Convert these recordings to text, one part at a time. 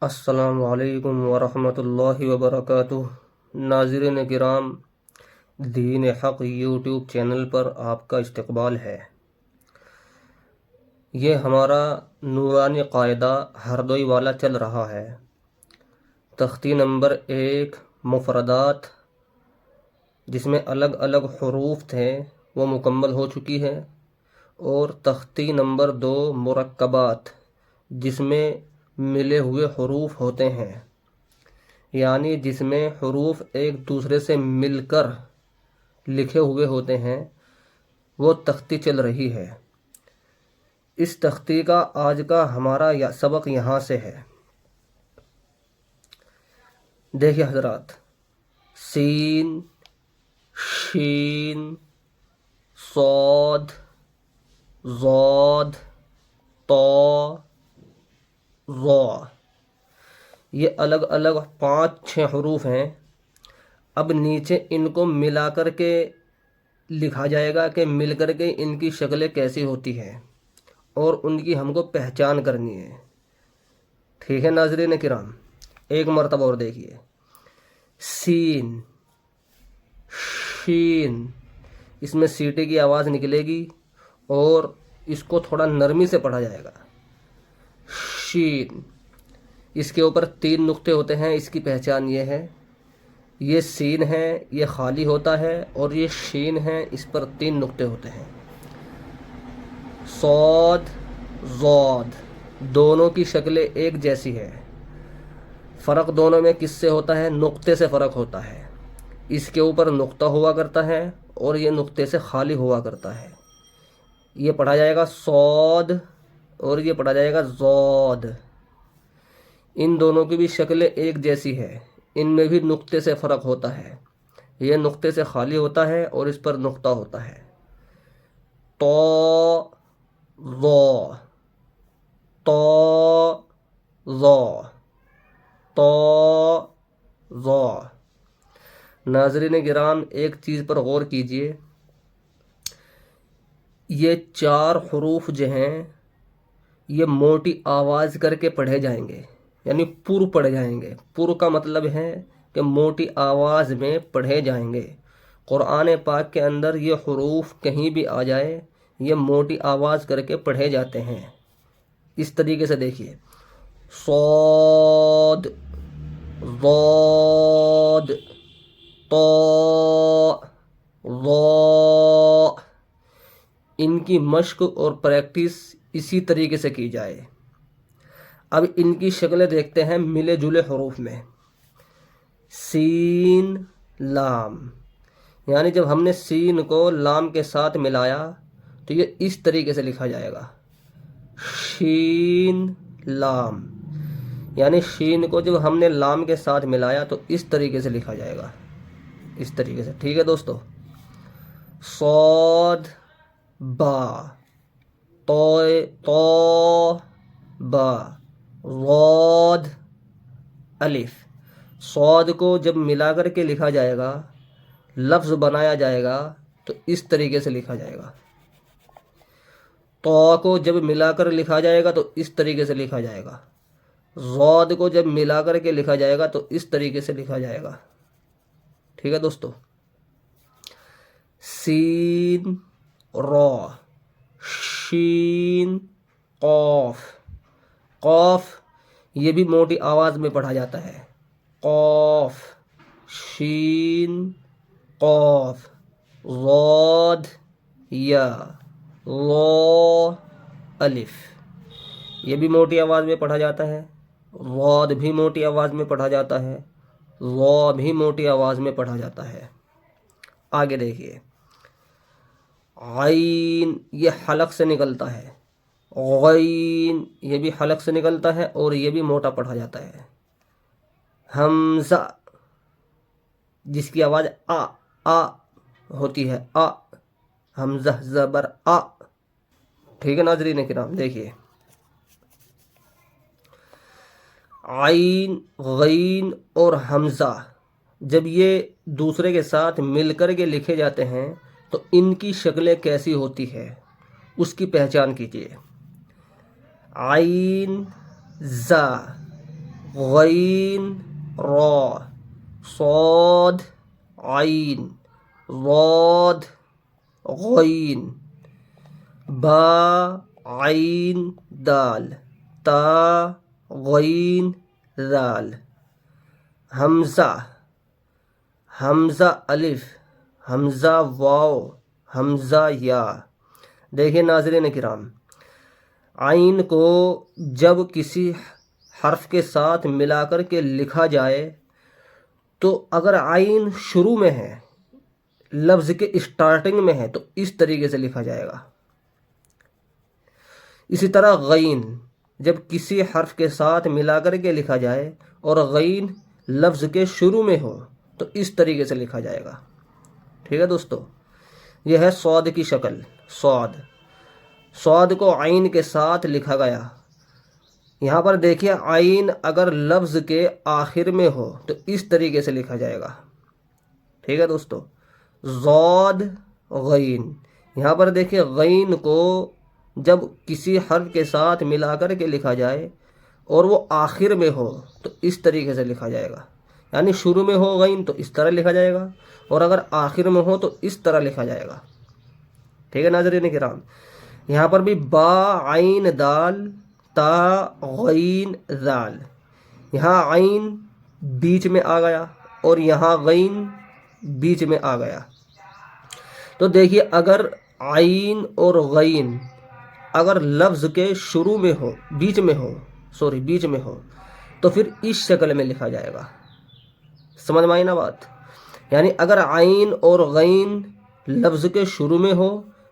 السلام علیکم ورحمۃ اللہ وبرکاتہ۔ ناظرین کرام، دین حق یوٹیوب چینل پر آپ کا استقبال ہے۔ یہ ہمارا نورانی قاعدہ ہردوئی والا چل رہا ہے۔ تختی نمبر 1 مفردات، جس میں الگ الگ حروف تھے، وہ مکمل ہو چکی ہے، اور تختی نمبر 2 مرکبات، جس میں ملے ہوئے حروف ہوتے ہیں، یعنی جس میں حروف ایک دوسرے سے مل کر لکھے ہوئے ہوتے ہیں، وہ تختی چل رہی ہے۔ اس تختی کا آج کا ہمارا سبق یہاں سے ہے۔ دیکھیے حضرات، سین، شین، صاد، ضاد، طا، ظا، یہ الگ الگ 5-6 حروف ہیں۔ اب نیچے ان کو ملا کر کے لکھا جائے گا کہ مل کر کے ان کی شکلیں کیسی ہوتی ہیں، اور ان کی ہم کو پہچان کرنی ہے۔ ٹھیک ہے ناظرین کرام، ایک مرتبہ اور دیکھیے۔ سین، شین، اس میں سیٹی کی آواز نکلے گی اور اس کو تھوڑا نرمی سے پڑھا جائے گا۔ شین، اس کے اوپر 3 نقطے ہوتے ہیں، اس کی پہچان یہ ہے، یہ سین ہے، یہ خالی ہوتا ہے، اور یہ شین ہے، اس پر 3 نقطے ہوتے ہیں۔ صاد، ضاد، دونوں کی شکلیں ایک جیسی ہے، فرق دونوں میں کس سے ہوتا ہے؟ نقطے سے فرق ہوتا ہے۔ اس کے اوپر نقطہ ہوا کرتا ہے اور یہ نقطے سے خالی ہوا کرتا ہے۔ یہ پڑھا جائے گا صاد اور یہ پڑھا جائے گا ضاد۔ ان دونوں کی بھی شکلیں ایک جیسی ہے، ان میں بھی نقطے سے فرق ہوتا ہے۔ یہ نقطے سے خالی ہوتا ہے اور اس پر نقطہ ہوتا ہے۔ طا، ظا، طا، ظا، طا، ظا۔ ناظرین کرام، ایک چیز پر غور کیجئے، یہ 4 حروف جو ہیں، یہ موٹی آواز کر کے پڑھے جائیں گے، یعنی پر پڑھے جائیں گے۔ پر کا مطلب ہے کہ موٹی آواز میں پڑھے جائیں گے۔ قرآن پاک کے اندر یہ حروف کہیں بھی آ جائے، یہ موٹی آواز کر کے پڑھے جاتے ہیں۔ اس طریقے سے دیکھیے، صاد، ضاد، طا، ظا۔ ان کی مشق اور پریکٹس اسی طریقے سے کی جائے۔ اب ان کی شکلیں دیکھتے ہیں ملے جلے حروف میں۔ سین، لام، یعنی جب ہم نے سین کو لام کے ساتھ ملایا تو یہ اس طریقے سے لکھا جائے گا۔ شین، لام، یعنی شین کو جب ہم نے لام کے ساتھ ملایا تو اس طریقے سے لکھا جائے گا، اس طریقے سے۔ ٹھیک ہے دوستو۔ صاد، با، طا، با، ضاد، الف۔ صاد کو جب ملا کر کے لکھا جائے گا، لفظ بنایا جائے گا تو اس طریقے سے لکھا جائے گا۔ طا کو جب ملا کر لکھا جائے گا تو اس طریقے سے لکھا جائے گا۔ ضاد کو جب ملا کر کے لکھا جائے گا تو اس طریقے سے لکھا جائے گا۔ ٹھیک ہے دوستو۔ سین، را، شین، قاف۔ قاف یہ بھی موٹی آواز میں پڑھا جاتا ہے۔ قاف، شین، قاف، ضاد، یا، لا، الف۔ یہ بھی موٹی آواز میں پڑھا جاتا ہے۔ ضاد بھی موٹی آواز میں پڑھا جاتا ہے۔ ظا بھی موٹی آواز میں پڑھا جاتا ہے۔ آگے دیکھیے، عین، یہ حلق سے نکلتا ہے۔ غین، یہ بھی حلق سے نکلتا ہے اور یہ بھی موٹا پڑھا جاتا ہے۔ حمزہ، جس کی آواز آ ہوتی ہے، حمزہ زبر آ۔ ٹھیک ہے ناظرین کرام، دیکھیے، عین، غین اور حمزہ جب یہ دوسرے کے ساتھ مل کر کے لکھے جاتے ہیں تو ان کی شکلیں کیسی ہوتی ہے، اس کی پہچان کیجیے۔ عین، زا، غین را، صاد عین، ضاد غین، با عین دال، تا غین ذال، حمزہ، حمزہ الف، حمزہ واو، حمزہ یا۔ دیکھیے ناظرین کرام، عین کو جب کسی حرف کے ساتھ ملا کر کے لکھا جائے تو اگر عین شروع میں ہے، لفظ کے اسٹارٹنگ میں ہے، تو اس طریقے سے لکھا جائے گا۔ اسی طرح غین جب کسی حرف کے ساتھ ملا کر کے لکھا جائے اور غین لفظ کے شروع میں ہو تو اس طریقے سے لکھا جائے گا۔ ٹھیک ہے دوستو، یہ ہے صاد کی شکل۔ صاد، صاد کو عین کے ساتھ لکھا گیا۔ یہاں پر دیکھیے عین اگر لفظ کے آخر میں ہو تو اس طریقے سے لکھا جائے گا۔ ٹھیک ہے دوستو، ضاد غین، یہاں پر دیکھیے غین کو جب کسی حرف کے ساتھ ملا کر کے لکھا جائے اور وہ آخر میں ہو تو اس طریقے سے لکھا جائے گا، یعنی شروع میں ہو غین تو اس طرح لکھا جائے گا، اور اگر آخر میں ہو تو اس طرح لکھا جائے گا۔ ٹھیک ہے ناظرین کرام، یہاں پر بھی با عین دال تا غین ذال، یہاں عین بیچ میں آ گیا اور یہاں غین بیچ میں آ گیا۔ تو دیکھیے اگر عین اور غین اگر لفظ کے شروع میں ہو، بیچ میں ہو تو پھر اس شکل میں لکھا جائے گا۔ سمجھ میں آئی نا بات؟ یعنی اگر عین اور غین لفظ کے شروع میں ہو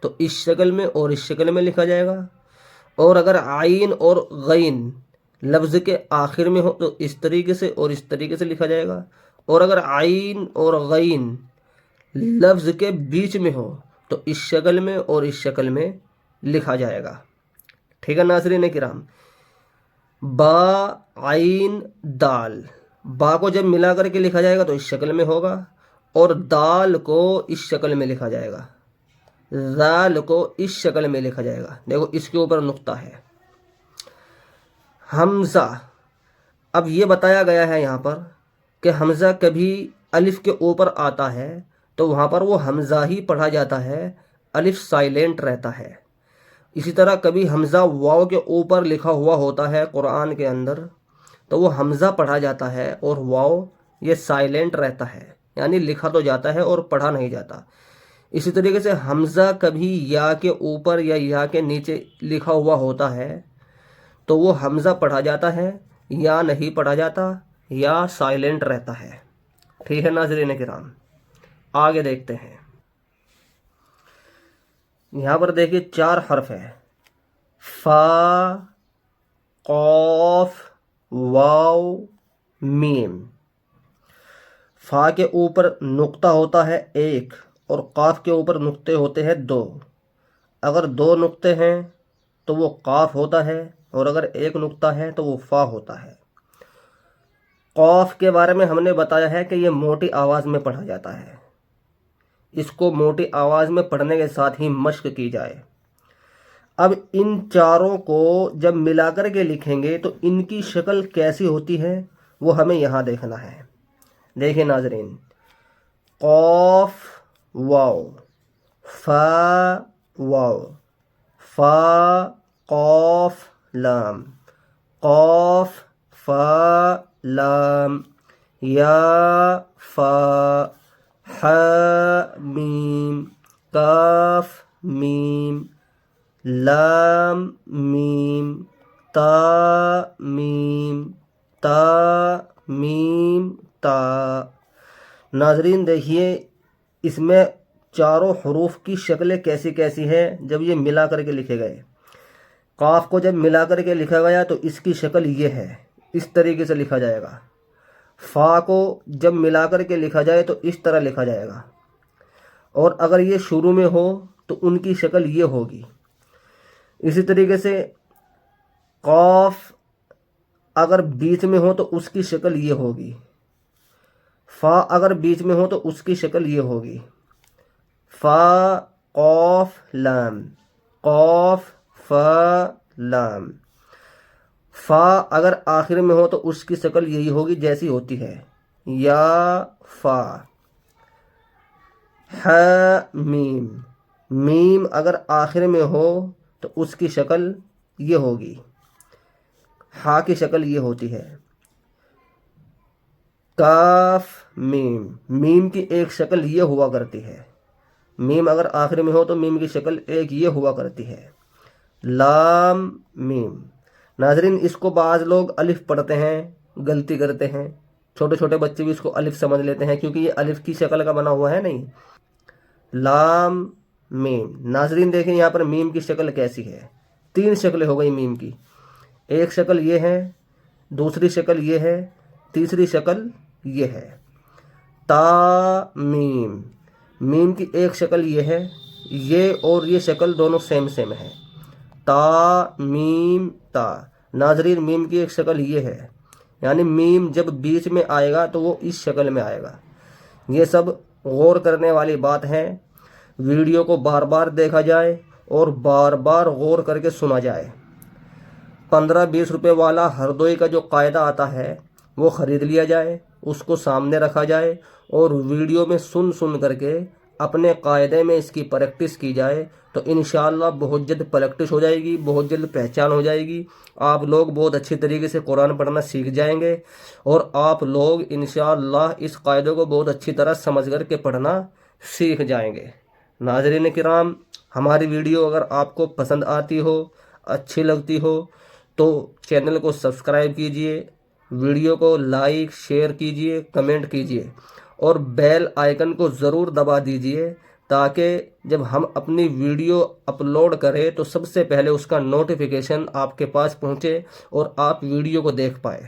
تو اس شکل میں اور اس شکل میں لکھا جائے گا، اور اگر عین اور غین لفظ کے آخر میں ہو تو اس طریقے سے اور اس طریقے سے لکھا جائے گا، اور اگر عین اور غین لفظ کے بیچ میں ہو تو اس شکل میں اور اس شکل میں لکھا جائے گا۔ ٹھیک ہے ناظرین کرام، با عین دال، با کو جب ملا کر کے لکھا جائے گا تو اس شکل میں ہوگا، اور دال کو اس شکل میں لکھا جائے گا، ذال کو اس شکل میں لکھا جائے گا۔ دیکھو اس کے اوپر نقطہ ہے۔ حمزہ، اب یہ بتایا گیا ہے یہاں پر کہ حمزہ کبھی الف کے اوپر آتا ہے تو وہاں پر وہ حمزہ ہی پڑھا جاتا ہے، الف سائلنٹ رہتا ہے۔ اسی طرح کبھی حمزہ واو کے اوپر لکھا ہوا ہوتا ہے قرآن کے اندر تو وہ حمزہ پڑھا جاتا ہے اور واو یہ سائلنٹ رہتا ہے، یعنی لکھا تو جاتا ہے اور پڑھا نہیں جاتا۔ اسی طریقے سے حمزہ کبھی یا کے اوپر یا کے نیچے لکھا ہوا ہوتا ہے تو وہ حمزہ پڑھا جاتا ہے یا نہیں پڑھا جاتا، یا سائلنٹ رہتا ہے۔ ٹھیک ہے ناظرین کرام، آگے دیکھتے ہیں۔ یہاں پر دیکھیے 4 حرف ہیں، فا، قاف، واو، میم۔ فا کے اوپر نقطہ ہوتا ہے 1 اور قاف کے اوپر نقطے ہوتے ہیں 2۔ اگر 2 نقطے ہیں تو وہ قاف ہوتا ہے، اور اگر 1 نقطہ ہے تو وہ فا ہوتا ہے۔ قاف کے بارے میں ہم نے بتایا ہے کہ یہ موٹی آواز میں پڑھا جاتا ہے، اس کو موٹی آواز میں پڑھنے کے ساتھ ہی مشق کی جائے۔ اب ان چاروں کو جب ملا کر کے لکھیں گے تو ان کی شکل کیسی ہوتی ہے وہ ہمیں یہاں دیکھنا ہے۔ دیکھیں ناظرین، قاف واو، فا واو، فا قاف لام، قاف فا لام، یا فا، ح میم، کاف میم، لام میم، تا میم، تا میم تا۔ ناظرین دیکھیے اس میں چاروں حروف کی شکلیں کیسی کیسی ہیں جب یہ ملا کر کے لکھے گئے۔ قاف کو جب ملا کر کے لکھا گیا تو اس کی شکل یہ ہے، اس طریقے سے لکھا جائے گا۔ فا کو جب ملا کر کے لکھا جائے تو اس طرح لکھا جائے گا، اور اگر یہ شروع میں ہو تو ان کی شکل یہ ہوگی۔ اسی طریقے سے قاف اگر بیچ میں ہو تو اس کی شکل یہ ہوگی، فا اگر بیچ میں ہو تو اس کی شکل یہ ہوگی، فا قاف لام، قاف فا لام، فا اگر آخر میں ہو تو اس کی شکل یہی ہوگی جیسی ہوتی ہے، یا فا۔ ح میم، میم اگر آخر میں ہو تو اس کی شکل یہ ہوگی، ہا کی شکل یہ ہوتی ہے۔ کاف میم، میم کی ایک شکل یہ ہوا کرتی ہے، میم اگر آخر میں ہو تو میم کی شکل ایک یہ ہوا کرتی ہے۔ لام میم، ناظرین اس کو بعض لوگ الف پڑھتے ہیں، غلطی کرتے ہیں، چھوٹے چھوٹے بچے بھی اس کو الف سمجھ لیتے ہیں کیونکہ یہ الف کی شکل کا بنا ہوا ہے نہیں۔ لام میم، ناظرین دیکھیں یہاں پر میم کی شکل کیسی ہے، تین شکلیں ہو گئی میم کی، ایک شکل یہ ہے، دوسری شکل یہ ہے، تیسری شکل یہ ہے۔ تا میم، میم کی ایک شکل یہ ہے، یہ اور یہ شکل دونوں سیم ہے، تا میم تا۔ ناظرین میم کی ایک شکل یہ ہے، یعنی میم جب بیچ میں آئے گا تو وہ اس شکل میں آئے گا۔ یہ سب غور کرنے والی بات ہے، ویڈیو کو بار بار دیکھا جائے اور بار بار غور کر کے سنا جائے۔ 15-20 روپے والا ہردوئی کا جو قاعدہ آتا ہے وہ خرید لیا جائے، اس کو سامنے رکھا جائے اور ویڈیو میں سن کر کے اپنے قاعدے میں اس کی پریکٹس کی جائے تو انشاءاللہ بہت جلد پریکٹس ہو جائے گی، بہت جلد پہچان ہو جائے گی، آپ لوگ بہت اچھی طریقے سے قرآن پڑھنا سیکھ جائیں گے اور آپ لوگ انشاءاللہ اس قاعدے کو بہت اچھی طرح سمجھ کر کے پڑھنا سیکھ جائیں گے۔ ناظرین کرام، ہماری ویڈیو اگر آپ کو پسند آتی ہو، اچھی لگتی ہو تو چینل کو سبسکرائب کیجئے، ویڈیو کو لائک شیئر کیجئے، کمنٹ کیجئے اور بیل آئیکن کو ضرور دبا دیجئے تاکہ جب ہم اپنی ویڈیو اپلوڈ کریں تو سب سے پہلے اس کا نوٹیفیکیشن آپ کے پاس پہنچے اور آپ ویڈیو کو دیکھ پائیں۔